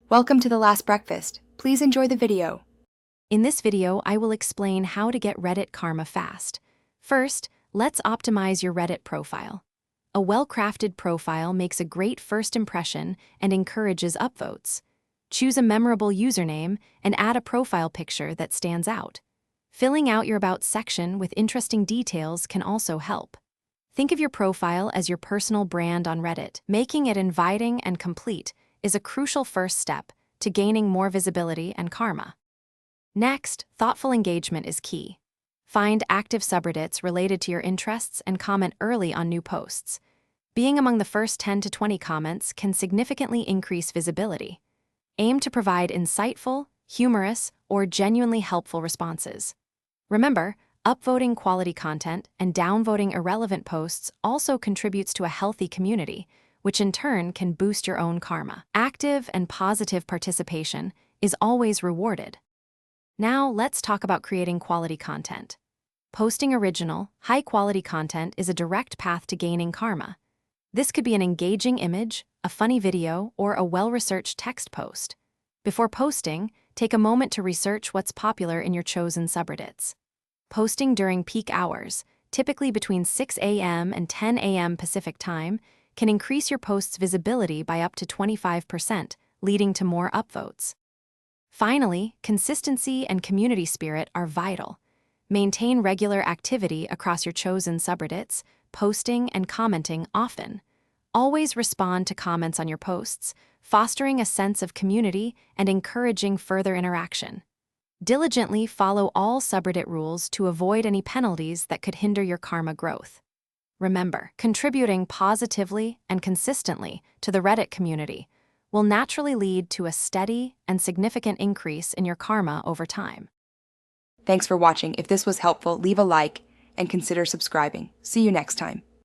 Welcome to The Last Breakfast. Please enjoy the video. In this video, I will explain how to get Reddit karma fast. First, let's optimize your Reddit profile. A well-crafted profile makes a great first impression and encourages upvotes. Choose a memorable username and add a profile picture that stands out. Filling out your About section with interesting details can also help. Think of your profile as your personal brand on Reddit. Making it inviting and complete is a crucial first step to gaining more visibility and karma. Next, thoughtful engagement is key. Find active subreddits related to your interests and comment early on new posts. Being among the first 10 to 20 comments can significantly increase visibility. Aim to provide insightful, humorous, or genuinely helpful responses. Remember, upvoting quality content and downvoting irrelevant posts also contributes to a healthy community, which in turn can boost your own karma. Active and positive participation is always rewarded. Now, let's talk about creating quality content. Posting original, high-quality content is a direct path to gaining karma. This could be an engaging image, a funny video, or a well-researched text post. Before posting, take a moment to research what's popular in your chosen subreddits. Posting during peak hours, typically between 6 a.m. and 10 a.m. Pacific time, can increase your post's visibility by up to 25%, leading to more upvotes. Finally, consistency and community spirit are vital. Maintain regular activity across your chosen subreddits, posting and commenting often. Always respond to comments on your posts, fostering a sense of community and encouraging further interaction. Diligently follow all subreddit rules to avoid any penalties that could hinder your karma growth. Remember, contributing positively and consistently to the Reddit community will naturally lead to a steady and significant increase in your karma over time. Thanks for watching. If this was helpful, leave a like and consider subscribing. See you next time.